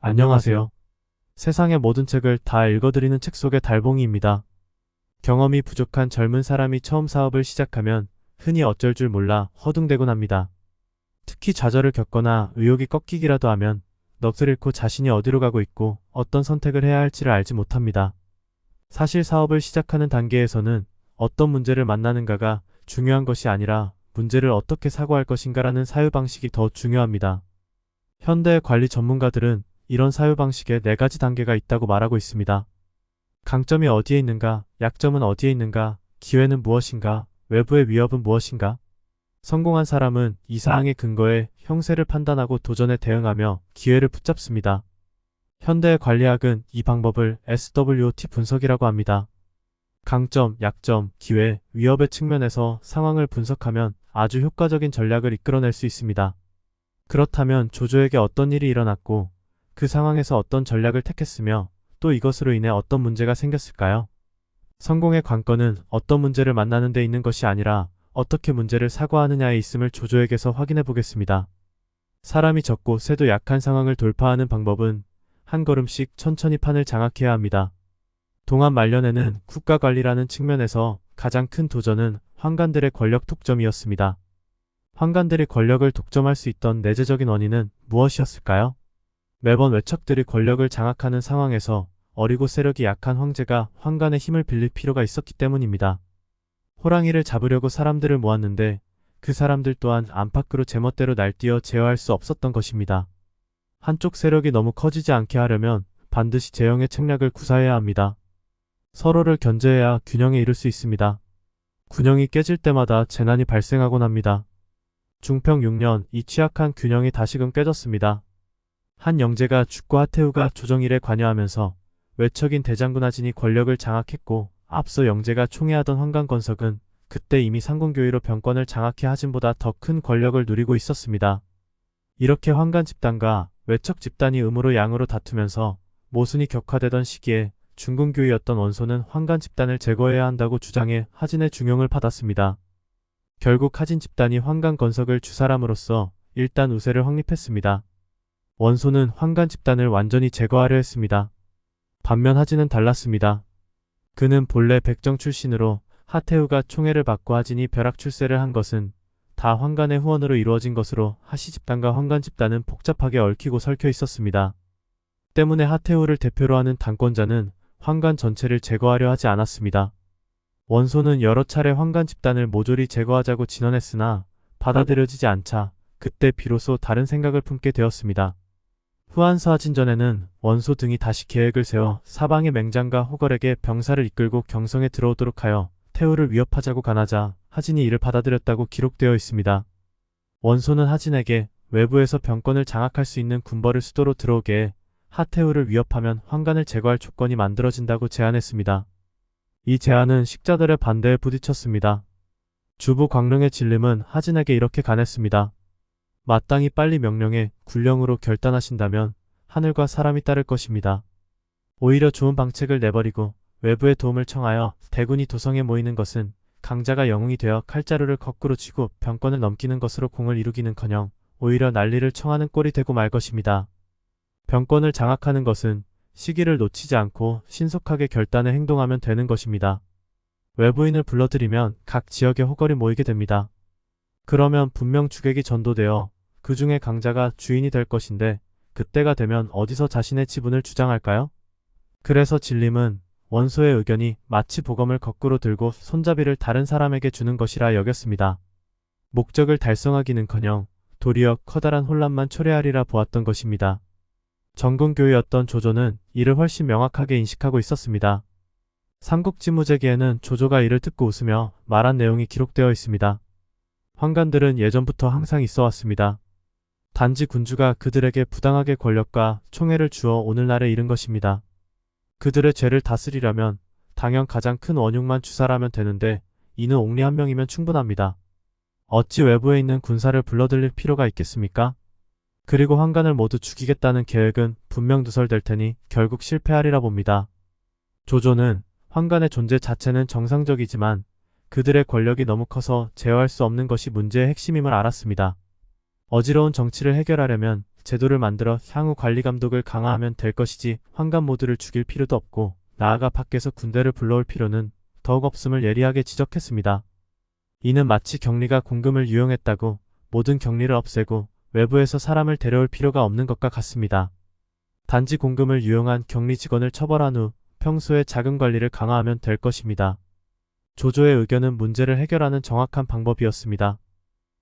안녕하세요. 세상의 모든 책을 다 읽어드리는 책 속의 달봉이입니다. 경험이 부족한 젊은 사람이 처음 사업을 시작하면 흔히 어쩔 줄 몰라 허둥대곤 합니다. 특히 좌절을 겪거나 의욕이 꺾이기라도 하면 넋을 잃고 자신이 어디로 가고 있고 어떤 선택을 해야 할지를 알지 못합니다. 사실 사업을 시작하는 단계에서는 어떤 문제를 만나는가가 중요한 것이 아니라 문제를 어떻게 사고할 것인가라는 사유방식이 더 중요합니다. 현대 관리 전문가들은 이런 사유방식에 4가지 단계가 있다고 말하고 있습니다. 강점이 어디에 있는가, 약점은 어디에 있는가, 기회는 무엇인가, 외부의 위협은 무엇인가. 성공한 사람은 이 사항의 근거에 형세를 판단하고 도전에 대응하며 기회를 붙잡습니다. 현대의 관리학은 이 방법을 SWOT 분석이라고 합니다. 강점, 약점, 기회, 위협의 측면에서 상황을 분석하면 아주 효과적인 전략을 이끌어낼 수 있습니다. 그렇다면 조조에게 어떤 일이 일어났고 그 상황에서 어떤 전략을 택했으며 또 이것으로 인해 어떤 문제가 생겼을까요? 성공의 관건은 어떤 문제를 만나는 데 있는 것이 아니라 어떻게 문제를 사고하느냐에 있음을 조조에게서 확인해 보겠습니다. 사람이 적고 새도 약한 상황을 돌파하는 방법은 한 걸음씩 천천히 판을 장악해야 합니다. 동안 말년에는 국가관리라는 측면에서 가장 큰 도전은 황관들의 권력 독점이었습니다. 황관들이 권력을 독점할 수 있던 내재적인 원인은 무엇이었을까요? 매번 외척들이 권력을 장악하는 상황에서 어리고 세력이 약한 황제가 황관의 힘을 빌릴 필요가 있었기 때문입니다. 호랑이를 잡으려고 사람들을 모았는데 그 사람들 또한 안팎으로 제멋대로 날뛰어 제어할 수 없었던 것입니다. 한쪽 세력이 너무 커지지 않게 하려면 반드시 제형의 책략을 구사해야 합니다. 서로를 견제해야 균형에 이를 수 있습니다. 균형이 깨질 때마다 재난이 발생하곤 합니다. 중평 6년 이 취약한 균형이 다시금 깨졌습니다. 한 영제가 죽고 하태우가 조정일에 관여하면서 외척인 대장군 하진이 권력을 장악했고 앞서 영제가 총애하던 황관건석은 그때 이미 상공교의로 병권을 장악해 하진보다 더 큰 권력을 누리고 있었습니다. 이렇게 황관 집단과 외척 집단이 음으로 양으로 다투면서 모순이 격화되던 시기에 중궁교의였던 원소는 황관 집단을 제거해야 한다고 주장해 하진의 중용을 받았습니다. 결국 하진 집단이 황관건석을 주사람으로써 일단 우세를 확립했습니다. 원소는 황관 집단을 완전히 제거하려 했습니다. 반면 하진은 달랐습니다. 그는 본래 백정 출신으로 하태우가 총애를 받고 하진이 벼락 출세를 한 것은 다 황관의 후원으로 이루어진 것으로 하시 집단과 황관 집단은 복잡하게 얽히고 설켜 있었습니다. 때문에 하태우를 대표로 하는 당권자는 황관 전체를 제거하려 하지 않았습니다. 원소는 여러 차례 황관 집단을 모조리 제거하자고 진언했으나 받아들여지지 않자 그때 비로소 다른 생각을 품게 되었습니다. 후한서 하진전에는 원소 등이 다시 계획을 세워 사방의 맹장과 호걸에게 병사를 이끌고 경성에 들어오도록 하여 태우를 위협하자고 간하자 하진이 이를 받아들였다고 기록되어 있습니다. 원소는 하진에게 외부에서 병권을 장악할 수 있는 군벌을 수도로 들어오게 해 하태우를 위협하면 황관을 제거할 조건이 만들어진다고 제안했습니다. 이 제안은 식자들의 반대에 부딪혔습니다. 주부 광릉의 진림은 하진에게 이렇게 간했습니다. 마땅히 빨리 명령해 군령으로 결단하신다면 하늘과 사람이 따를 것입니다. 오히려 좋은 방책을 내버리고 외부의 도움을 청하여 대군이 도성에 모이는 것은 강자가 영웅이 되어 칼자루를 거꾸로 쥐고 병권을 넘기는 것으로 공을 이루기는커녕 오히려 난리를 청하는 꼴이 되고 말 것입니다. 병권을 장악하는 것은 시기를 놓치지 않고 신속하게 결단해 행동하면 되는 것입니다. 외부인을 불러들이면 각 지역에 호걸이 모이게 됩니다. 그러면 분명 주객이 전도되어 그 중에 강자가 주인이 될 것인데 그때가 되면 어디서 자신의 지분을 주장할까요? 그래서 진림은 원소의 의견이 마치 보검을 거꾸로 들고 손잡이를 다른 사람에게 주는 것이라 여겼습니다. 목적을 달성하기는커녕 도리어 커다란 혼란만 초래하리라 보았던 것입니다. 정근교의였던 조조는 이를 훨씬 명확하게 인식하고 있었습니다. 삼국지무제기에는 조조가 이를 듣고 웃으며 말한 내용이 기록되어 있습니다. 황관들은 예전부터 항상 있어 왔습니다. 단지 군주가 그들에게 부당하게 권력과 총애를 주어 오늘날에 이른 것입니다. 그들의 죄를 다스리려면 당연 가장 큰 원흉만 주사라면 되는데 이는 옥리 한 명이면 충분합니다. 어찌 외부에 있는 군사를 불러들일 필요가 있겠습니까? 그리고 황관을 모두 죽이겠다는 계획은 분명 누설될 테니 결국 실패하리라 봅니다. 조조는 황관의 존재 자체는 정상적이지만 그들의 권력이 너무 커서 제어할 수 없는 것이 문제의 핵심임을 알았습니다. 어지러운 정치를 해결하려면 제도를 만들어 향후 관리 감독을 강화하면 될 것이지 환관 모두를 죽일 필요도 없고 나아가 밖에서 군대를 불러올 필요는 더욱 없음을 예리하게 지적했습니다. 이는 마치 격리가 공금을 유용했다고 모든 격리를 없애고 외부에서 사람을 데려올 필요가 없는 것과 같습니다. 단지 공금을 유용한 격리 직원을 처벌한 후 평소에 자금 관리를 강화하면 될 것입니다. 조조의 의견은 문제를 해결하는 정확한 방법이었습니다.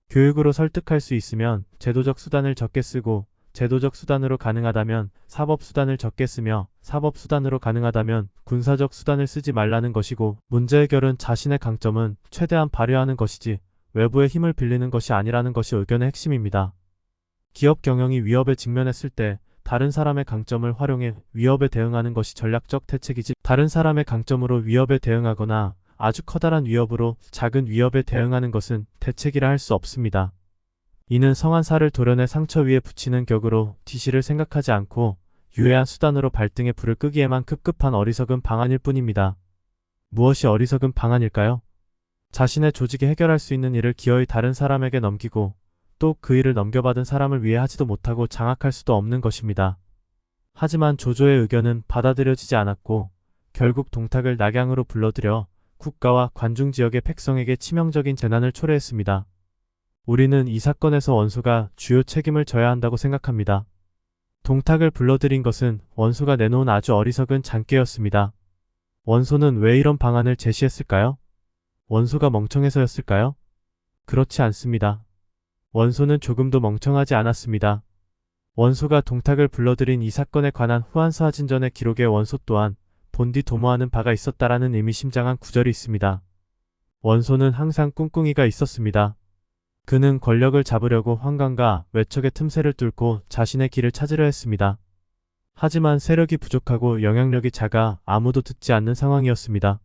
교육으로 설득할 수 있으면 제도적 수단을 적게 쓰고 제도적 수단으로 가능하다면 사법 수단을 적게 쓰며 사법 수단으로 가능하다면 군사적 수단을 쓰지 말라는 것이고 문제 해결은 자신의 강점은 최대한 발휘하는 것이지 외부의 힘을 빌리는 것이 아니라는 것이 의견의 핵심입니다. 기업 경영이 위협에 직면했을 때 다른 사람의 강점을 활용해 위협에 대응하는 것이 전략적 대책이지 다른 사람의 강점으로 위협에 대응하거나 아주 커다란 위협으로 작은 위협에 대응하는 것은 대책이라 할 수 없습니다. 이는 성한 살을 도련의 상처 위에 붙이는 격으로 뒤시를 생각하지 않고 유해한 수단으로 발등에 불을 끄기에만 급급한 어리석은 방안일 뿐입니다. 무엇이 어리석은 방안일까요? 자신의 조직이 해결할 수 있는 일을 기어이 다른 사람에게 넘기고 또 그 일을 넘겨받은 사람을 위해 하지도 못하고 장악할 수도 없는 것입니다. 하지만 조조의 의견은 받아들여지지 않았고 결국 동탁을 낙양으로 불러들여 국가와 관중 지역의 백성에게 치명적인 재난을 초래했습니다. 우리는 이 사건에서 원소가 주요 책임을 져야 한다고 생각합니다. 동탁을 불러들인 것은 원소가 내놓은 아주 어리석은 장깨였습니다. 원소는 왜 이런 방안을 제시했을까요? 원소가 멍청해서였을까요? 그렇지 않습니다. 원소는 조금도 멍청하지 않았습니다. 원소가 동탁을 불러들인 이 사건에 관한 후한서하진전의 기록에 원소 또한 본디 도모하는 바가 있었다라는 의미심장한 구절이 있습니다. 원소는 항상 꿍꿍이가 있었습니다. 그는 권력을 잡으려고 환관과 외척의 틈새를 뚫고 자신의 길을 찾으려 했습니다. 하지만 세력이 부족하고 영향력이 작아 아무도 듣지 않는 상황이었습니다.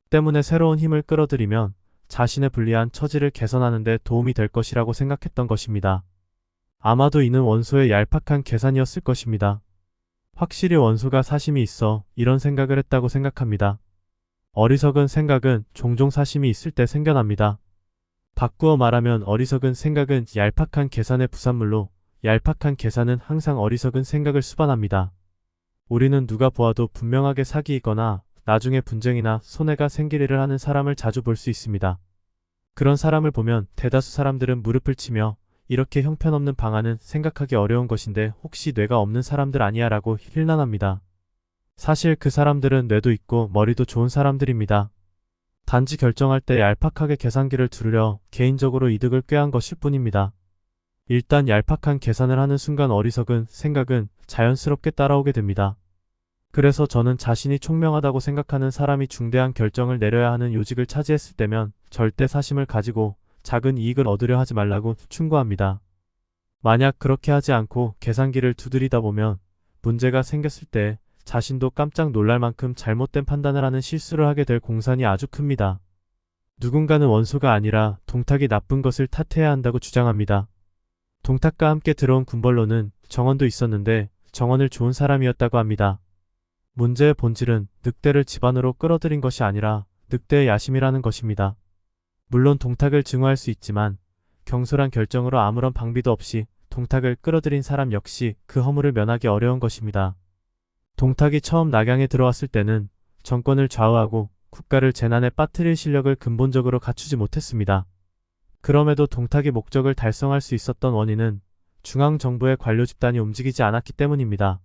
때문에 새로운 힘을 끌어들이면 자신의 불리한 처지를 개선하는 데 도움이 될 것이라고 생각했던 것입니다. 아마도 이는 원소의 얄팍한 계산이었을 것입니다. 확실히 원소가 사심이 있어 이런 생각을 했다고 생각합니다. 어리석은 생각은 종종 사심이 있을 때 생겨납니다. 바꾸어 말하면 어리석은 생각은 얄팍한 계산의 부산물로 얄팍한 계산은 항상 어리석은 생각을 수반합니다. 우리는 누가 보아도 분명하게 사기이거나 나중에 분쟁이나 손해가 생길 일을 하는 사람을 자주 볼 수 있습니다. 그런 사람을 보면 대다수 사람들은 무릎을 치며 이렇게 형편없는 방안은 생각하기 어려운 것인데 혹시 뇌가 없는 사람들 아니야 라고 힐난합니다. 사실 그 사람들은 뇌도 있고 머리도 좋은 사람들입니다. 단지 결정할 때 얄팍하게 계산기를 두르려 개인적으로 이득을 꾀한 것일 뿐입니다. 일단 얄팍한 계산을 하는 순간 어리석은 생각은 자연스럽게 따라오게 됩니다. 그래서 저는 자신이 총명하다고 생각하는 사람이 중대한 결정을 내려야 하는 요직을 차지했을 때면 절대 사심을 가지고 작은 이익을 얻으려 하지 말라고 충고합니다. 만약 그렇게 하지 않고 계산기를 두드리다 보면 문제가 생겼을 때 자신도 깜짝 놀랄 만큼 잘못된 판단을 하는 실수를 하게 될 공산이 아주 큽니다. 누군가는 원소가 아니라 동탁이 나쁜 것을 탓해야 한다고 주장합니다. 동탁과 함께 들어온 군벌로는 정원도 있었는데 정원을 좋은 사람이었다고 합니다. 문제의 본질은 늑대를 집안으로 끌어들인 것이 아니라 늑대의 야심이라는 것입니다. 물론 동탁을 증오할 수 있지만 경솔한 결정으로 아무런 방비도 없이 동탁을 끌어들인 사람 역시 그 허물을 면하기 어려운 것입니다. 동탁이 처음 낙양에 들어왔을 때는 정권을 좌우하고 국가를 재난에 빠뜨릴 실력을 근본적으로 갖추지 못했습니다. 그럼에도 동탁이 목적을 달성할 수 있었던 원인은 중앙정부의 관료 집단이 움직이지 않았기 때문입니다.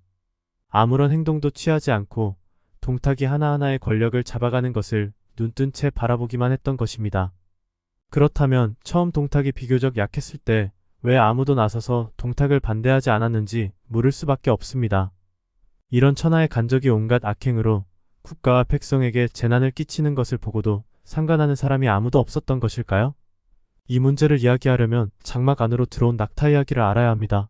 아무런 행동도 취하지 않고 동탁이 하나하나의 권력을 잡아가는 것을 눈뜬 채 바라보기만 했던 것입니다. 그렇다면 처음 동탁이 비교적 약했을 때 왜 아무도 나서서 동탁을 반대하지 않았는지 물을 수밖에 없습니다. 이런 천하의 간적이 온갖 악행으로 국가와 백성에게 재난을 끼치는 것을 보고도 상관하는 사람이 아무도 없었던 것일까요? 이 문제를 이야기하려면 장막 안으로 들어온 낙타 이야기를 알아야 합니다.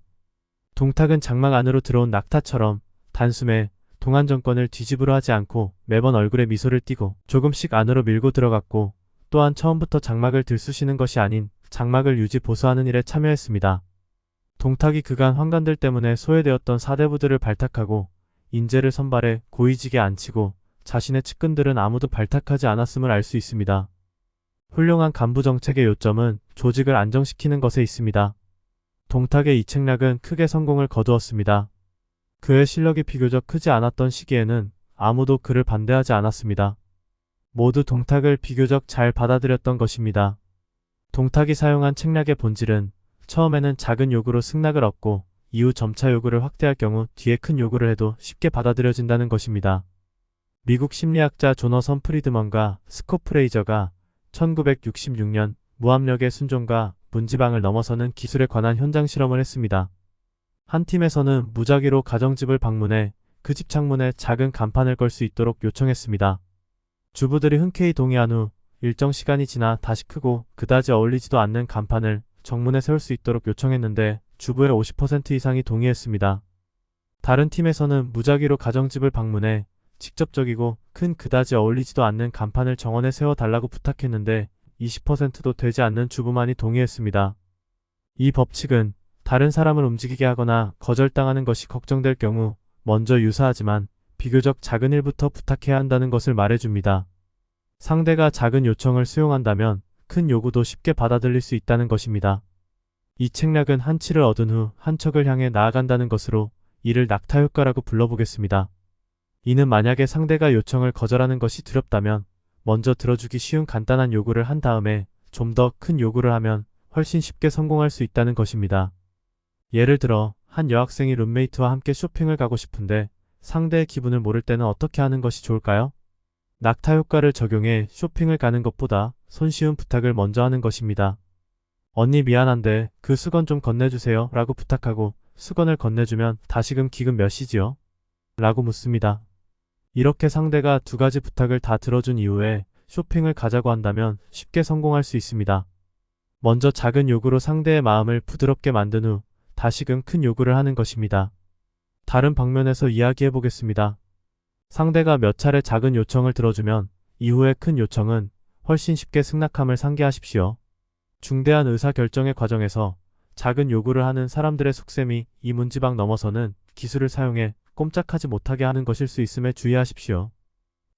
동탁은 장막 안으로 들어온 낙타처럼 단숨에 동안 정권을 뒤집으려 하지 않고 매번 얼굴에 미소를 띠고 조금씩 안으로 밀고 들어갔고 또한 처음부터 장막을 들쑤시는 것이 아닌 장막을 유지 보수하는 일에 참여했습니다. 동탁이 그간 환관들 때문에 소외되었던 사대부들을 발탁하고 인재를 선발해 고위직에 앉히고 자신의 측근들은 아무도 발탁하지 않았음을 알 수 있습니다. 훌륭한 간부 정책의 요점은 조직을 안정시키는 것에 있습니다. 동탁의 이 책략은 크게 성공을 거두었습니다. 그의 실력이 비교적 크지 않았던 시기에는 아무도 그를 반대하지 않았습니다. 모두 동탁을 비교적 잘 받아들였던 것입니다. 동탁이 사용한 책략의 본질은 처음에는 작은 요구로 승낙을 얻고 이후 점차 요구를 확대할 경우 뒤에 큰 요구를 해도 쉽게 받아들여진다는 것입니다. 미국 심리학자 조너선 프리드먼과 스콧 프레이저가 1966년 무압력의 순종과 문지방을 넘어서는 기술에 관한 현장 실험을 했습니다. 한 팀에서는 무작위로 가정집을 방문해 그 집 창문에 작은 간판을 걸 수 있도록 요청했습니다. 주부들이 흔쾌히 동의한 후 일정 시간이 지나 다시 크고 그다지 어울리지도 않는 간판을 정문에 세울 수 있도록 요청했는데 주부의 50% 이상이 동의했습니다. 다른 팀에서는 무작위로 가정집을 방문해 직접적이고 큰 그다지 어울리지도 않는 간판을 정원에 세워달라고 부탁했는데 20%도 되지 않는 주부만이 동의했습니다. 이 법칙은 다른 사람을 움직이게 하거나 거절당하는 것이 걱정될 경우 먼저 유사하지만 비교적 작은 일부터 부탁해야 한다는 것을 말해줍니다. 상대가 작은 요청을 수용한다면 큰 요구도 쉽게 받아들일 수 있다는 것입니다. 이 책략은 한치를 얻은 후 한 척을 향해 나아간다는 것으로 이를 낙타 효과라고 불러보겠습니다. 이는 만약에 상대가 요청을 거절하는 것이 두렵다면 먼저 들어주기 쉬운 간단한 요구를 한 다음에 좀 더 큰 요구를 하면 훨씬 쉽게 성공할 수 있다는 것입니다. 예를 들어 한 여학생이 룸메이트와 함께 쇼핑을 가고 싶은데 상대의 기분을 모를 때는 어떻게 하는 것이 좋을까요? 낙타 효과를 적용해 쇼핑을 가는 것보다 손쉬운 부탁을 먼저 하는 것입니다. 언니 미안한데 그 수건 좀 건네주세요 라고 부탁하고 수건을 건네주면 다시금 기금 몇이지요? 라고 묻습니다. 이렇게 상대가 두 가지 부탁을 다 들어준 이후에 쇼핑을 가자고 한다면 쉽게 성공할 수 있습니다. 먼저 작은 요구로 상대의 마음을 부드럽게 만든 후 다시금 큰 요구를 하는 것입니다. 다른 방면에서 이야기해 보겠습니다. 상대가 몇 차례 작은 요청을 들어주면 이후의 큰 요청은 훨씬 쉽게 승낙함을 상기하십시오. 중대한 의사결정의 과정에서 작은 요구를 하는 사람들의 속셈이 이 문지방 넘어서는 기술을 사용해 꼼짝하지 못하게 하는 것일 수 있음에 주의하십시오.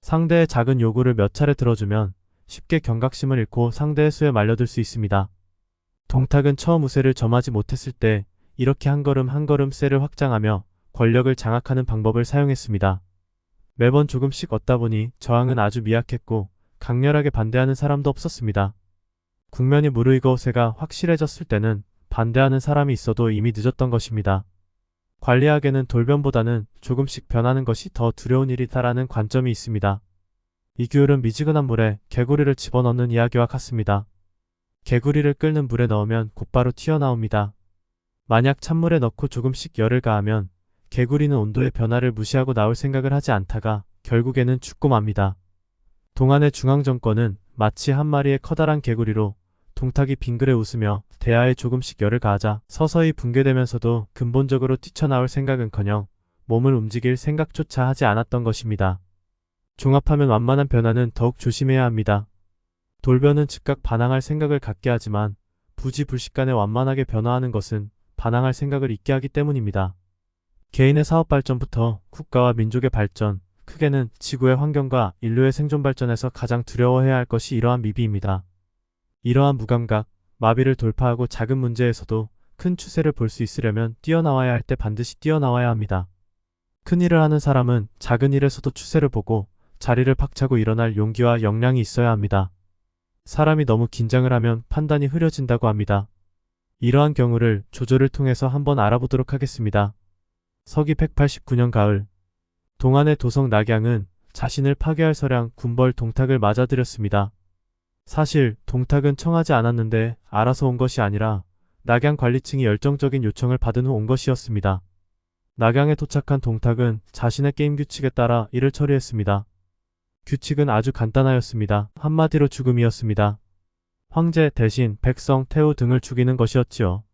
상대의 작은 요구를 몇 차례 들어주면 쉽게 경각심을 잃고 상대의 수에 말려들 수 있습니다. 동탁은 처음 우세를 점하지 못했을 때 이렇게 한 걸음 한 걸음 세를 확장하며 권력을 장악하는 방법을 사용했습니다. 매번 조금씩 얻다 보니 저항은 아주 미약했고 강렬하게 반대하는 사람도 없었습니다. 국면이 무르익어 세가 확실해졌을 때는 반대하는 사람이 있어도 이미 늦었던 것입니다. 관리학에는 돌변보다는 조금씩 변하는 것이 더 두려운 일이다라는 관점이 있습니다. 이 규율은 미지근한 물에 개구리를 집어넣는 이야기와 같습니다. 개구리를 끓는 물에 넣으면 곧바로 튀어나옵니다. 만약 찬물에 넣고 조금씩 열을 가하면 개구리는 온도의 변화를 무시하고 나올 생각을 하지 않다가 결국에는 죽고 맙니다. 동안의 중앙정권은 마치 한 마리의 커다란 개구리로 동탁이 빙그레 웃으며 대야에 조금씩 열을 가하자 서서히 붕괴되면서도 근본적으로 뛰쳐나올 생각은커녕 몸을 움직일 생각조차 하지 않았던 것입니다. 종합하면 완만한 변화는 더욱 조심해야 합니다. 돌변은 즉각 반항할 생각을 갖게 하지만 부지불식간에 완만하게 변화하는 것은 반항할 생각을 잊게 하기 때문입니다. 개인의 사업 발전부터 국가와 민족의 발전, 크게는 지구의 환경과 인류의 생존 발전에서 가장 두려워해야 할 것이 이러한 미비입니다. 이러한 무감각, 마비를 돌파하고 작은 문제에서도 큰 추세를 볼 수 있으려면 뛰어나와야 할 때 반드시 뛰어나와야 합니다. 큰 일을 하는 사람은 작은 일에서도 추세를 보고 자리를 팍차고 일어날 용기와 역량이 있어야 합니다. 사람이 너무 긴장을 하면 판단이 흐려진다고 합니다. 이러한 경우를 조조를 통해서 한번 알아보도록 하겠습니다. 서기 189년 가을, 동안의 도성 낙양은 자신을 파괴할 서량 군벌 동탁을 맞아들였습니다. 사실 동탁은 청하지 않았는데 알아서 온 것이 아니라 낙양 관리층이 열정적인 요청을 받은 후 온 것이었습니다. 낙양에 도착한 동탁은 자신의 게임 규칙에 따라 일을 처리했습니다. 규칙은 아주 간단하였습니다. 한마디로 죽음이었습니다. 황제 대신 백성 태우 등을 죽이는 것이었지요.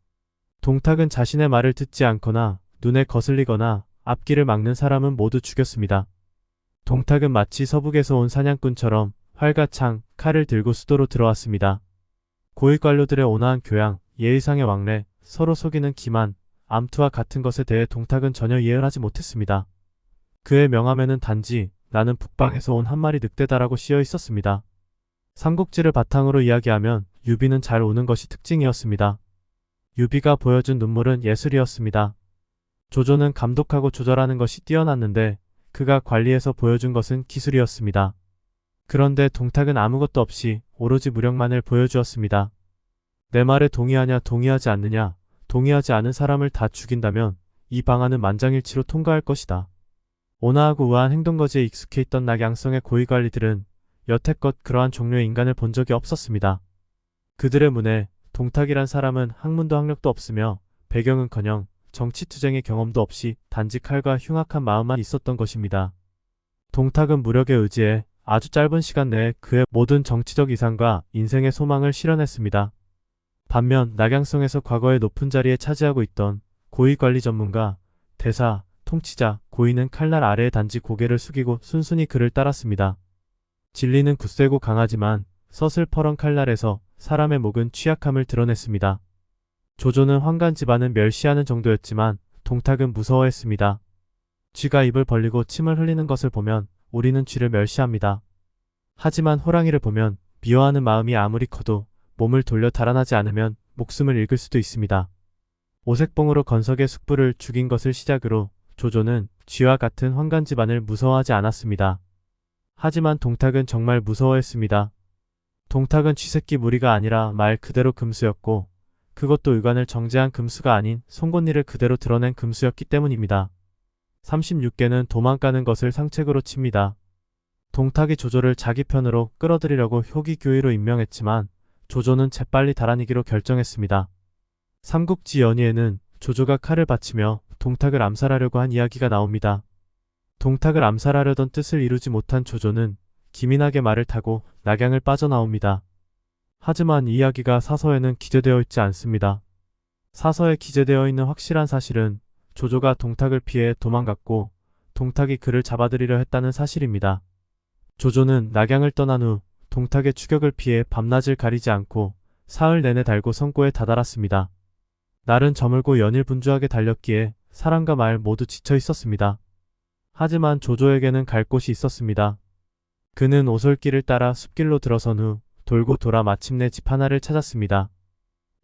동탁은 자신의 말을 듣지 않거나 눈에 거슬리거나 앞길을 막는 사람은 모두 죽였습니다. 동탁은 마치 서북에서 온 사냥꾼처럼 활과 창, 칼을 들고 수도로 들어왔습니다. 고위관료들의 온화한 교양, 예의상의 왕래, 서로 속이는 기만, 암투와 같은 것에 대해 동탁은 전혀 이해를 하지 못했습니다. 그의 명함에는 단지 나는 북방에서 온 한 마리 늑대다라고 씌어 있었습니다. 삼국지를 바탕으로 이야기하면 유비는 잘 오는 것이 특징이었습니다. 유비가 보여준 눈물은 예술이었습니다. 조조는 감독하고 조절하는 것이 뛰어났는데 그가 관리해서 보여준 것은 기술이었습니다. 그런데 동탁은 아무것도 없이 오로지 무력만을 보여주었습니다. 내 말에 동의하냐 동의하지 않느냐, 동의하지 않은 사람을 다 죽인다면 이 방안은 만장일치로 통과할 것이다. 온화하고 우아한 행동거지에 익숙해 있던 낙양성의 고위관리들은 여태껏 그러한 종류의 인간을 본 적이 없었습니다. 그들의 문에 동탁이란 사람은 학문도 학력도 없으며 배경은커녕 정치투쟁의 경험도 없이 단지 칼과 흉악한 마음만 있었던 것입니다. 동탁은 무력에 의지해 아주 짧은 시간 내에 그의 모든 정치적 이상과 인생의 소망을 실현했습니다. 반면 낙양성에서 과거의 높은 자리에 차지하고 있던 고위관리 전문가, 대사, 통치자, 고인은 칼날 아래에 단지 고개를 숙이고 순순히 그를 따랐습니다. 진리는 굳세고 강하지만 서슬퍼런 칼날에서 사람의 목은 취약함을 드러냈습니다. 조조는 황간 집안을 멸시하는 정도였지만 동탁은 무서워했습니다. 쥐가 입을 벌리고 침을 흘리는 것을 보면 우리는 쥐를 멸시합니다. 하지만 호랑이를 보면 미워하는 마음이 아무리 커도 몸을 돌려 달아나지 않으면 목숨을 잃을 수도 있습니다. 오색봉으로 건석의 숙부를 죽인 것을 시작으로 조조는 쥐와 같은 황간 집안을 무서워하지 않았습니다. 하지만 동탁은 정말 무서워했습니다. 동탁은 쥐새끼 무리가 아니라 말 그대로 금수였고 그것도 의관을 정제한 금수가 아닌 송곳니를 그대로 드러낸 금수였기 때문입니다. 36개는 도망가는 것을 상책으로 칩니다. 동탁이 조조를 자기 편으로 끌어들이려고 효기교의로 임명했지만 조조는 재빨리 달아나기로 결정했습니다. 삼국지 연의에는 조조가 칼을 받치며 동탁을 암살하려고 한 이야기가 나옵니다. 동탁을 암살하려던 뜻을 이루지 못한 조조는 기민하게 말을 타고 낙양을 빠져나옵니다. 하지만 이 이야기가 사서에는 기재되어 있지 않습니다. 사서에 기재되어 있는 확실한 사실은 조조가 동탁을 피해 도망갔고 동탁이 그를 잡아들이려 했다는 사실입니다. 조조는 낙양을 떠난 후 동탁의 추격을 피해 밤낮을 가리지 않고 사흘 내내 달고 성고에 다다랐습니다. 날은 저물고 연일 분주하게 달렸기에 사람과 말 모두 지쳐 있었습니다. 하지만 조조에게는 갈 곳이 있었습니다. 그는 오솔길을 따라 숲길로 들어선 후 돌고 돌아 마침내 집 하나를 찾았습니다.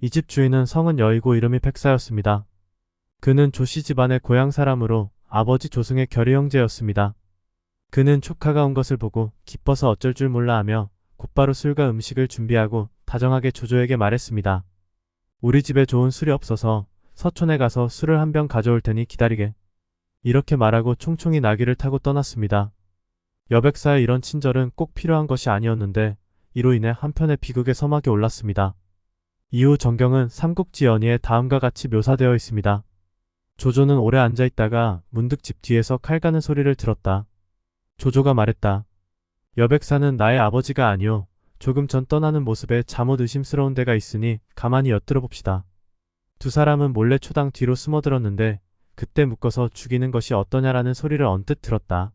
이 집 주인은 성은 여이고 이름이 백사였습니다. 그는 조씨 집안의 고향 사람으로 아버지 조승의 결의 형제였습니다. 그는 조카가 온 것을 보고 기뻐서 어쩔 줄 몰라 하며 곧바로 술과 음식을 준비하고 다정하게 조조에게 말했습니다. 우리 집에 좋은 술이 없어서 서촌에 가서 술을 한 병 가져올 테니 기다리게. 이렇게 말하고 총총히 나귀를 타고 떠났습니다. 여백사의 이런 친절은 꼭 필요한 것이 아니었는데 이로 인해 한편의 비극의 서막이 올랐습니다. 이후 전경은 삼국지 연의에 다음과 같이 묘사되어 있습니다. 조조는 오래 앉아있다가 문득 집 뒤에서 칼 가는 소리를 들었다. 조조가 말했다. 여백사는 나의 아버지가 아니오. 조금 전 떠나는 모습에 잠옷 의심스러운 데가 있으니 가만히 엿들어 봅시다. 두 사람은 몰래 초당 뒤로 숨어들었는데 그때 묶어서 죽이는 것이 어떠냐라는 소리를 언뜻 들었다.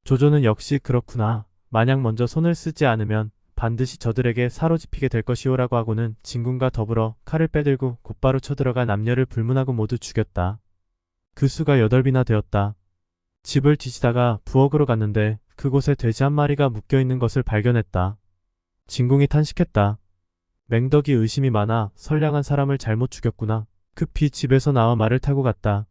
조조는 역시 그렇구나. 만약 먼저 손을 쓰지 않으면 반드시 저들에게 사로잡히게 될 것이오라고 하고는 진군과 더불어 칼을 빼들고 곧바로 쳐들어가 남녀를 불문하고 모두 죽였다. 그 수가 8이나 되었다. 집을 뒤지다가 부엌으로 갔는데 그곳에 돼지 한 마리가 묶여있는 것을 발견했다. 진궁이 탄식했다. 맹덕이 의심이 많아 선량한 사람을 잘못 죽였구나. 급히 집에서 나와 말을 타고 갔다.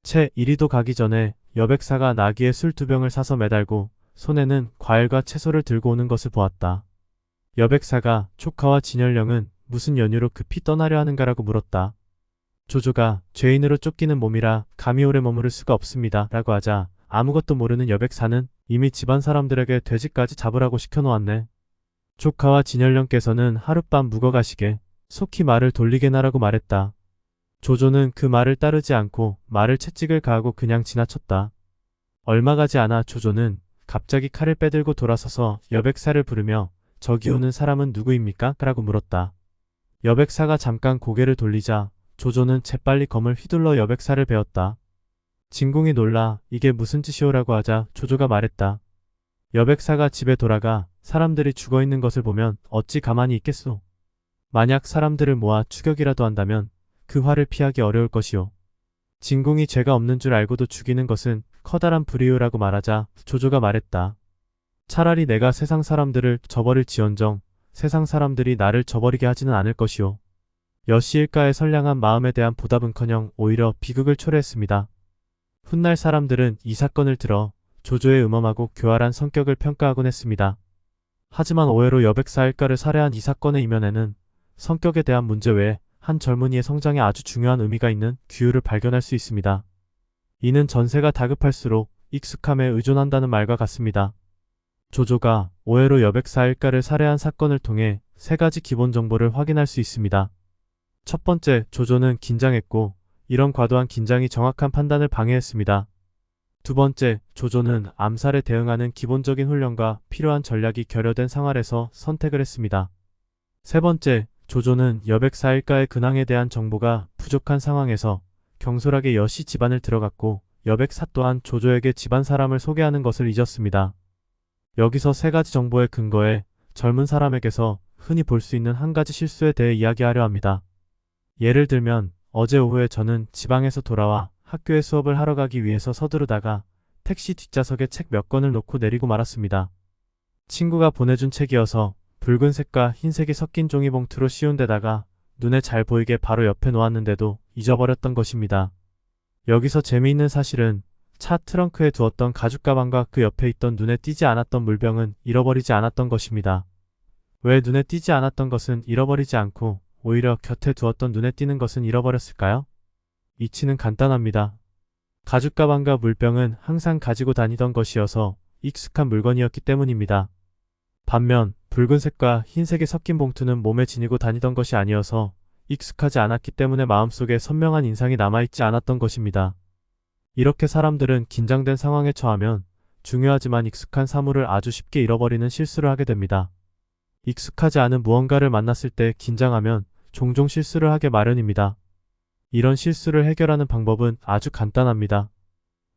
채 이리도 가기 전에 여백사가 나귀에 술 2병을 사서 매달고 손에는 과일과 채소를 들고 오는 것을 보았다. 여백사가 조카와 진열령은 무슨 연유로 급히 떠나려 하는가라고 물었다. 조조가 죄인으로 쫓기는 몸이라 감히 오래 머무를 수가 없습니다 라고 하자 아무것도 모르는 여백사는 이미 집안 사람들에게 돼지까지 잡으라고 시켜놓았네. 조카와 진열령께서는 하룻밤 묵어가시게 속히 말을 돌리게나라고 말했다. 조조는 그 말을 따르지 않고 말을 채찍을 가하고 그냥 지나쳤다. 얼마 가지 않아 조조는 갑자기 칼을 빼들고 돌아서서 여백사를 부르며 저기 오는 사람은 누구입니까? 라고 물었다. 여백사가 잠깐 고개를 돌리자 조조는 재빨리 검을 휘둘러 여백사를 베었다. 진궁이 놀라 이게 무슨 짓이오라고 하자 조조가 말했다. 여백사가 집에 돌아가 사람들이 죽어있는 것을 보면 어찌 가만히 있겠소. 만약 사람들을 모아 추격이라도 한다면 그 화를 피하기 어려울 것이오. 진궁이 죄가 없는 줄 알고도 죽이는 것은 커다란 불이오라고 말하자 조조가 말했다. 차라리 내가 세상 사람들을 저버릴지언정 세상 사람들이 나를 저버리게 하지는 않을 것이오. 여씨 일가의 선량한 마음에 대한 보답은커녕 오히려 비극을 초래했습니다. 훗날 사람들은 이 사건을 들어 조조의 음험하고 교활한 성격을 평가하곤 했습니다. 하지만 오해로 여백사 일가를 살해한 이 사건의 이면에는 성격에 대한 문제 외에 한 젊은이의 성장에 아주 중요한 의미가 있는 규율을 발견할 수 있습니다. 이는 전세가 다급할수록 익숙함에 의존한다는 말과 같습니다. 조조가 오해로 여백사 일가를 살해한 사건을 통해 세 가지 기본 정보를 확인할 수 있습니다. 첫 번째, 조조는 긴장했고 이런 과도한 긴장이 정확한 판단을 방해했습니다. 두 번째, 조조는 암살에 대응하는 기본적인 훈련과 필요한 전략이 결여된 생활에서 선택을 했습니다. 세 번째, 조조는 여백사 일가의 근황에 대한 정보가 부족한 상황에서 경솔하게 여씨 집안을 들어갔고 여백사 또한 조조에게 집안 사람을 소개하는 것을 잊었습니다. 여기서 세 가지 정보의 근거에 젊은 사람에게서 흔히 볼 수 있는 한 가지 실수에 대해 이야기하려 합니다. 예를 들면 어제 오후에 저는 지방에서 돌아와 학교에 수업을 하러 가기 위해서 서두르다가 택시 뒷좌석에 책 몇 권을 놓고 내리고 말았습니다. 친구가 보내준 책이어서 붉은색과 흰색이 섞인 종이봉투로 씌운 데다가 눈에 잘 보이게 바로 옆에 놓았는데도 잊어버렸던 것입니다. 여기서 재미있는 사실은 차 트렁크에 두었던 가죽 가방과 그 옆에 있던 눈에 띄지 않았던 물병은 잃어버리지 않았던 것입니다. 왜 눈에 띄지 않았던 것은 잃어버리지 않고 오히려 곁에 두었던 눈에 띄는 것은 잃어버렸을까요? 이치는 간단합니다. 가죽 가방과 물병은 항상 가지고 다니던 것이어서 익숙한 물건이었기 때문입니다. 반면 붉은색과 흰색이 섞인 봉투는 몸에 지니고 다니던 것이 아니어서 익숙하지 않았기 때문에 마음속에 선명한 인상이 남아있지 않았던 것입니다. 이렇게 사람들은 긴장된 상황에 처하면 중요하지만 익숙한 사물을 아주 쉽게 잃어버리는 실수를 하게 됩니다. 익숙하지 않은 무언가를 만났을 때 긴장하면 종종 실수를 하게 마련입니다. 이런 실수를 해결하는 방법은 아주 간단합니다.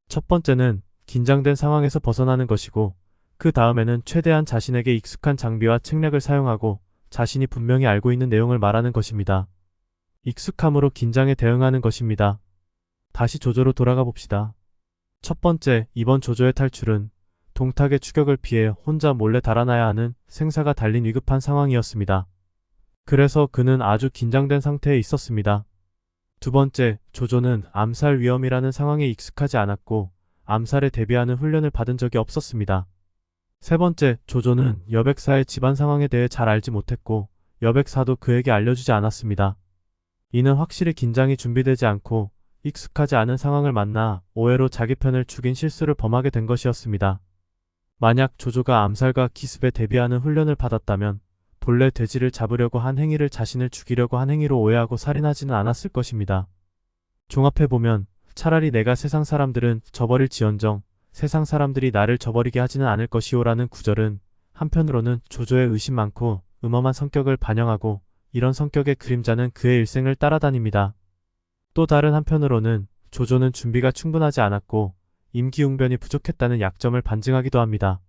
첫 번째는 긴장된 상황에서 벗어나는 것이고 그 다음에는 최대한 자신에게 익숙한 장비와 책략을 사용하고 자신이 분명히 알고 있는 내용을 말하는 것입니다. 익숙함으로 긴장에 대응하는 것입니다. 다시 조조로 돌아가 봅시다. 첫 번째, 이번 조조의 탈출은 동탁의 추격을 피해 혼자 몰래 달아나야 하는 생사가 달린 위급한 상황이었습니다. 그래서 그는 아주 긴장된 상태에 있었습니다. 두 번째, 조조는 암살 위험이라는 상황에 익숙하지 않았고 암살에 대비하는 훈련을 받은 적이 없었습니다. 세 번째, 조조는 여백사의 집안 상황에 대해 잘 알지 못했고 여백사도 그에게 알려주지 않았습니다. 이는 확실히 긴장이 준비되지 않고 익숙하지 않은 상황을 만나 오해로 자기 편을 죽인 실수를 범하게 된 것이었습니다. 만약 조조가 암살과 기습에 대비하는 훈련을 받았다면 본래 돼지를 잡으려고 한 행위를 자신을 죽이려고 한 행위로 오해하고 살인하지는 않았을 것입니다. 종합해보면 차라리 내가 세상 사람들은 저버릴지언정 세상 사람들이 나를 저버리게 하지는 않을 것이오라는 구절은 한편으로는 조조의 의심 많고 음험한 성격을 반영하고 이런 성격의 그림자는 그의 일생을 따라다닙니다. 또 다른 한편으로는 조조는 준비가 충분하지 않았고 임기응변이 부족했다는 약점을 반증하기도 합니다.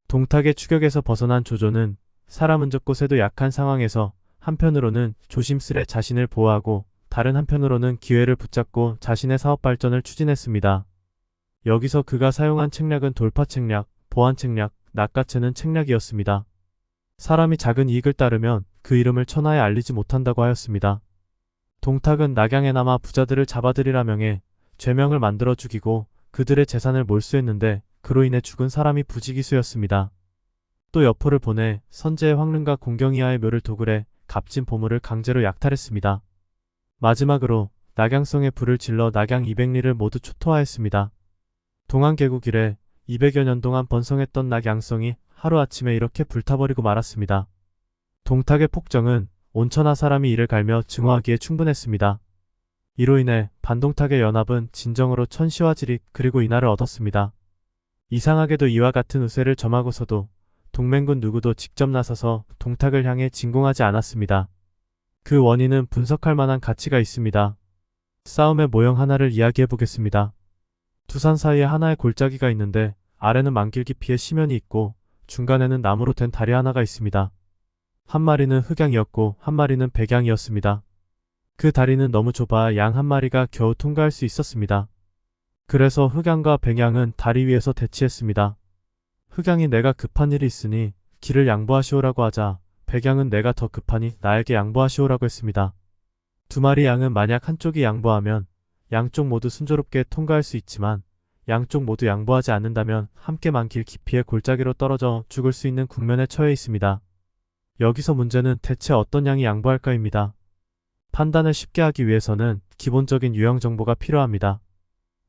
동탁의 추격에서 벗어난 조조는 사람은 적곳에도 약한 상황에서 한편으로는 조심스레 자신을 보호하고 다른 한편으로는 기회를 붙잡고 자신의 사업 발전을 추진했습니다. 여기서 그가 사용한 책략은 돌파 책략, 보안 책략, 낚아채는 책략이었습니다. 사람이 작은 이익을 따르면 그 이름을 천하에 알리지 못한다고 하였습니다. 동탁은 낙양에 남아 부자들을 잡아들이라 명해 죄명을 만들어 죽이고 그들의 재산을 몰수했는데 그로 인해 죽은 사람이 부지기수였습니다. 또 여포를 보내 선제의 황릉과 공경이하의 묘를 도굴해 값진 보물을 강제로 약탈했습니다. 마지막으로 낙양성에 불을 질러 낙양 200리를 모두 초토화했습니다. 동안개국 이래 200여 년 동안 번성했던 낙양성이 하루아침에 이렇게 불타버리고 말았습니다. 동탁의 폭정은 온천하 사람이 이를 갈며 증오하기에 충분했습니다. 이로 인해 반동탁의 연합은 진정으로 천시화질이 그리고 인하를 얻었습니다. 이상하게도 이와 같은 우세를 점하고서도 동맹군 누구도 직접 나서서 동탁을 향해 진공하지 않았습니다. 그 원인은 분석할 만한 가치가 있습니다. 싸움의 모형 하나를 이야기해 보겠습니다. 두 산 사이에 하나의 골짜기가 있는데 아래는 만길 깊이의 시면이 있고 중간에는 나무로 된 다리 하나가 있습니다. 한 마리는 흑양이었고 한 마리는 백양이었습니다. 그 다리는 너무 좁아 양 한 마리가 겨우 통과할 수 있었습니다. 그래서 흑양과 백양은 다리 위에서 대치했습니다. 흑양이 내가 급한 일이 있으니 길을 양보하시오라고 하자 백양은 내가 더 급하니 나에게 양보하시오라고 했습니다. 두 마리 양은 만약 한쪽이 양보하면 양쪽 모두 순조롭게 통과할 수 있지만 양쪽 모두 양보하지 않는다면 함께 먼 길 깊이의 골짜기로 떨어져 죽을 수 있는 국면에 처해 있습니다. 여기서 문제는 대체 어떤 양이 양보할까입니다. 판단을 쉽게 하기 위해서는 기본적인 유형 정보가 필요합니다.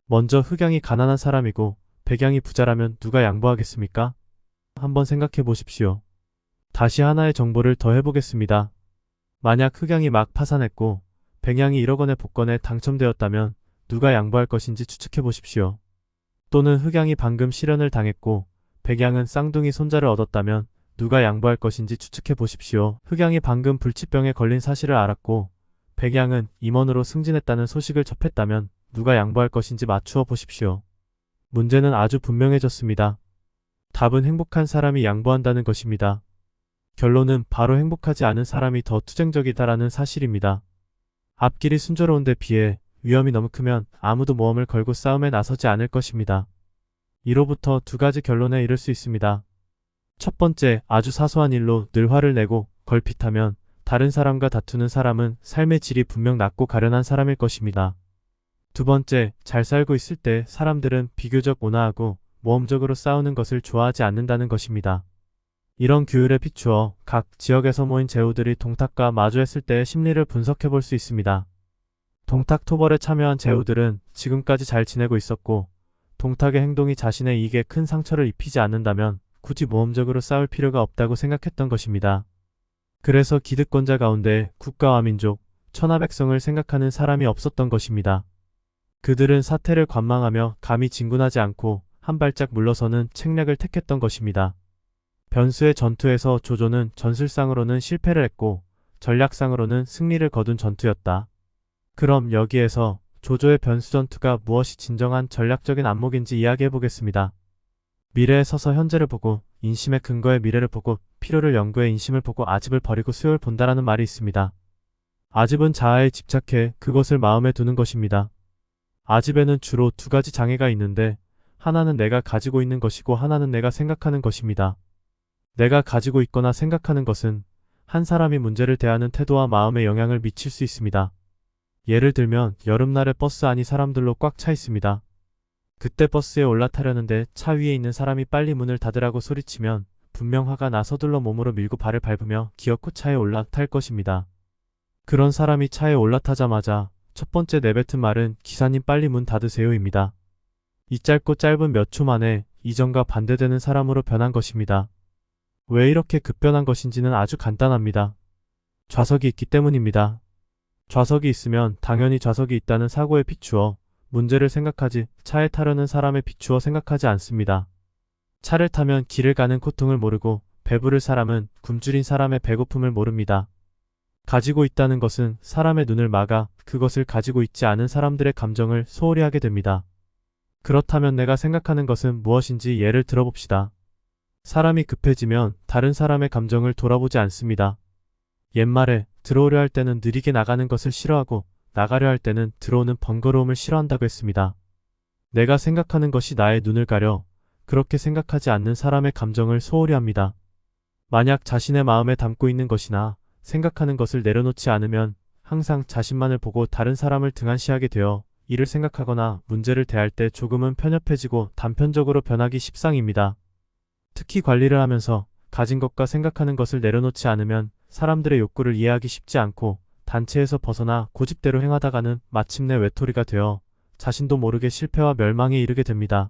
먼저 흑양이 가난한 사람이고 백양이 부자라면 누가 양보하겠습니까? 한번 생각해 보십시오. 다시 하나의 정보를 더 해보겠습니다. 만약 흑양이 막 파산했고 백양이 1억 원의 복권에 당첨되었다면 누가 양보할 것인지 추측해 보십시오. 또는 흑양이 방금 실현을 당했고 백양은 쌍둥이 손자를 얻었다면 누가 양보할 것인지 추측해 보십시오. 흑양이 방금 불치병에 걸린 사실을 알았고 백양은 임원으로 승진했다는 소식을 접했다면 누가 양보할 것인지 맞추어 보십시오. 문제는 아주 분명해졌습니다. 답은 행복한 사람이 양보한다는 것입니다. 결론은 바로 행복하지 않은 사람이 더 투쟁적이다라는 사실입니다. 앞길이 순조로운 데 비해 위험이 너무 크면 아무도 모험을 걸고 싸움에 나서지 않을 것입니다. 이로부터 두 가지 결론에 이를 수 있습니다. 첫 번째, 아주 사소한 일로 늘 화를 내고 걸핏하면 다른 사람과 다투는 사람은 삶의 질이 분명 낮고 가련한 사람일 것입니다. 두 번째, 잘 살고 있을 때 사람들은 비교적 온화하고 모험적으로 싸우는 것을 좋아하지 않는다는 것입니다. 이런 규율에 비추어 각 지역에서 모인 제후들이 동탁과 마주했을 때의 심리를 분석해 볼 수 있습니다. 동탁 토벌에 참여한 제후들은 지금까지 잘 지내고 있었고 동탁의 행동이 자신의 이익에 큰 상처를 입히지 않는다면 굳이 모험적으로 싸울 필요가 없다고 생각했던 것입니다. 그래서 기득권자 가운데 국가와 민족, 천하백성을 생각하는 사람이 없었던 것입니다. 그들은 사태를 관망하며 감히 진군하지 않고 한 발짝 물러서는 책략을 택했던 것입니다. 변수의 전투에서 조조는 전술상으로는 실패를 했고 전략상으로는 승리를 거둔 전투였다. 그럼 여기에서 조조의 변수 전투가 무엇이 진정한 전략적인 안목인지 이야기해 보겠습니다. 미래에 서서 현재를 보고 인심의 근거의 미래를 보고 필요를 연구해 인심을 보고 아집을 버리고 수요를 본다라는 말이 있습니다. 아집은 자아에 집착해 그것을 마음에 두는 것입니다. 아집에는 주로 두 가지 장애가 있는데 하나는 내가 가지고 있는 것이고 하나는 내가 생각하는 것입니다. 내가 가지고 있거나 생각하는 것은 한 사람이 문제를 대하는 태도와 마음에 영향을 미칠 수 있습니다. 예를 들면 여름날에 버스 안이 사람들로 꽉 차 있습니다. 그때 버스에 올라타려는데 차 위에 있는 사람이 빨리 문을 닫으라고 소리치면 분명 화가 나 서둘러 몸으로 밀고 발을 밟으며 기어코 차에 올라탈 것입니다. 그런 사람이 차에 올라타자마자 첫 번째 내뱉은 말은 기사님 빨리 문 닫으세요입니다. 이 짧고 짧은 몇 초 만에 이전과 반대되는 사람으로 변한 것입니다. 왜 이렇게 급변한 것인지는 아주 간단합니다. 좌석이 있기 때문입니다. 좌석이 있으면 당연히 좌석이 있다는 사고에 비추어 문제를 생각하지 차에 타려는 사람에 비추어 생각하지 않습니다. 차를 타면 길을 가는 고통을 모르고 배부를 사람은 굶주린 사람의 배고픔을 모릅니다. 가지고 있다는 것은 사람의 눈을 막아 그것을 가지고 있지 않은 사람들의 감정을 소홀히 하게 됩니다. 그렇다면 내가 생각하는 것은 무엇인지 예를 들어봅시다. 사람이 급해지면 다른 사람의 감정을 돌아보지 않습니다. 옛말에 들어오려 할 때는 느리게 나가는 것을 싫어하고 나가려 할 때는 들어오는 번거로움을 싫어한다고 했습니다. 내가 생각하는 것이 나의 눈을 가려 그렇게 생각하지 않는 사람의 감정을 소홀히 합니다. 만약 자신의 마음에 담고 있는 것이나 생각하는 것을 내려놓지 않으면 항상 자신만을 보고 다른 사람을 등한시하게 되어 이를 생각하거나 문제를 대할 때 조금은 편협해지고 단편적으로 변하기 십상입니다. 특히 관리를 하면서 가진 것과 생각하는 것을 내려놓지 않으면 사람들의 욕구를 이해하기 쉽지 않고 단체에서 벗어나 고집대로 행하다가는 마침내 외톨이가 되어 자신도 모르게 실패와 멸망에 이르게 됩니다.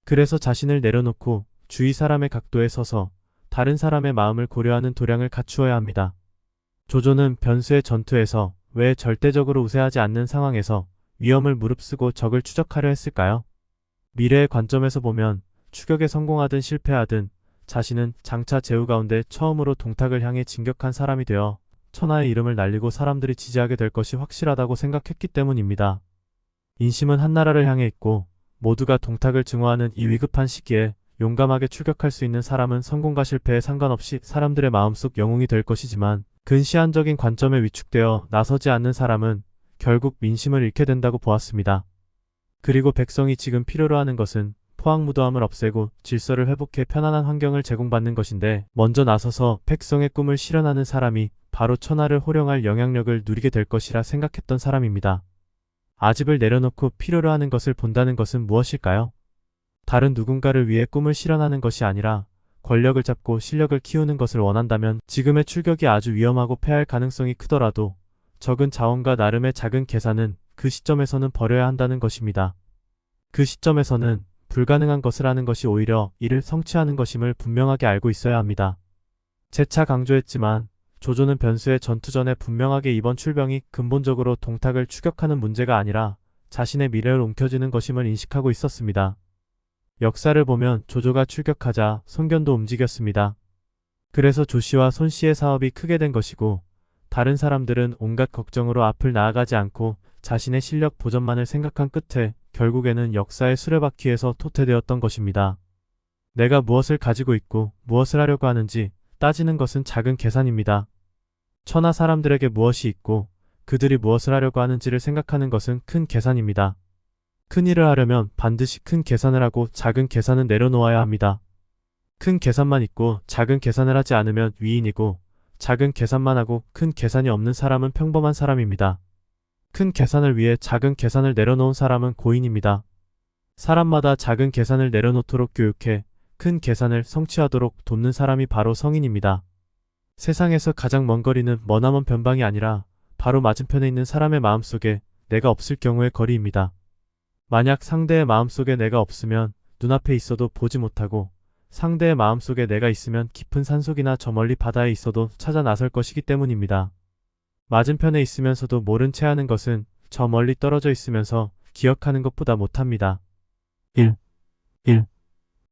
그래서 자신을 내려놓고 주위 사람의 각도에 서서 다른 사람의 마음을 고려하는 도량을 갖추어야 합니다. 조조는 변수의 전투에서 왜 절대적으로 우세하지 않는 상황에서 위험을 무릅쓰고 적을 추적하려 했을까요? 미래의 관점에서 보면 추격에 성공하든 실패하든 자신은 장차 제후 가운데 처음으로 동탁을 향해 진격한 사람이 되어 천하의 이름을 날리고 사람들이 지지하게 될 것이 확실하다고 생각했기 때문입니다. 인심은 한나라를 향해 있고 모두가 동탁을 증오하는 이 위급한 시기에 용감하게 출격할 수 있는 사람은 성공과 실패에 상관없이 사람들의 마음속 영웅이 될 것이지만 근시안적인 관점에 위축되어 나서지 않는 사람은 결국 민심을 잃게 된다고 보았습니다. 그리고 백성이 지금 필요로 하는 것은 포항무도함을 없애고 질서를 회복해 편안한 환경을 제공받는 것인데 먼저 나서서 백성의 꿈을 실현하는 사람이 바로 천하를 호령할 영향력을 누리게 될 것이라 생각했던 사람입니다. 아집을 내려놓고 필요로 하는 것을 본다는 것은 무엇일까요? 다른 누군가를 위해 꿈을 실현하는 것이 아니라 권력을 잡고 실력을 키우는 것을 원한다면 지금의 출격이 아주 위험하고 패할 가능성이 크더라도 적은 자원과 나름의 작은 계산은 그 시점에서는 버려야 한다는 것입니다. 그 시점에서는 불가능한 것을 하는 것이 오히려 이를 성취하는 것임을 분명하게 알고 있어야 합니다. 재차 강조했지만 조조는 변수의 전투 전에 분명하게 이번 출병이 근본적으로 동탁을 추격하는 문제가 아니라 자신의 미래를 움켜쥐는 것임을 인식하고 있었습니다. 역사를 보면 조조가 출격하자 손견도 움직였습니다. 그래서 조씨와 손씨의 사업이 크게 된 것이고 다른 사람들은 온갖 걱정으로 앞을 나아가지 않고 자신의 실력 보전만을 생각한 끝에 결국에는 역사의 수레바퀴에서 토태되었던 것입니다. 내가 무엇을 가지고 있고 무엇을 하려고 하는지 따지는 것은 작은 계산입니다. 천하 사람들에게 무엇이 있고 그들이 무엇을 하려고 하는지를 생각하는 것은 큰 계산입니다. 큰 일을 하려면 반드시 큰 계산을 하고 작은 계산은 내려놓아야 합니다. 큰 계산만 있고 작은 계산을 하지 않으면 위인이고 작은 계산만 하고 큰 계산이 없는 사람은 평범한 사람입니다. 큰 계산을 위해 작은 계산을 내려놓은 사람은 고인입니다. 사람마다 작은 계산을 내려놓도록 교육해 큰 계산을 성취하도록 돕는 사람이 바로 성인입니다. 세상에서 가장 먼 거리는 머나먼 변방이 아니라 바로 맞은편에 있는 사람의 마음속에 내가 없을 경우의 거리입니다. 만약 상대의 마음속에 내가 없으면 눈앞에 있어도 보지 못하고 상대의 마음속에 내가 있으면 깊은 산속이나 저 멀리 바다에 있어도 찾아 나설 것이기 때문입니다. 맞은편에 있으면서도 모른 채 하는 것은 저 멀리 떨어져 있으면서 기억하는 것보다 못합니다. 1.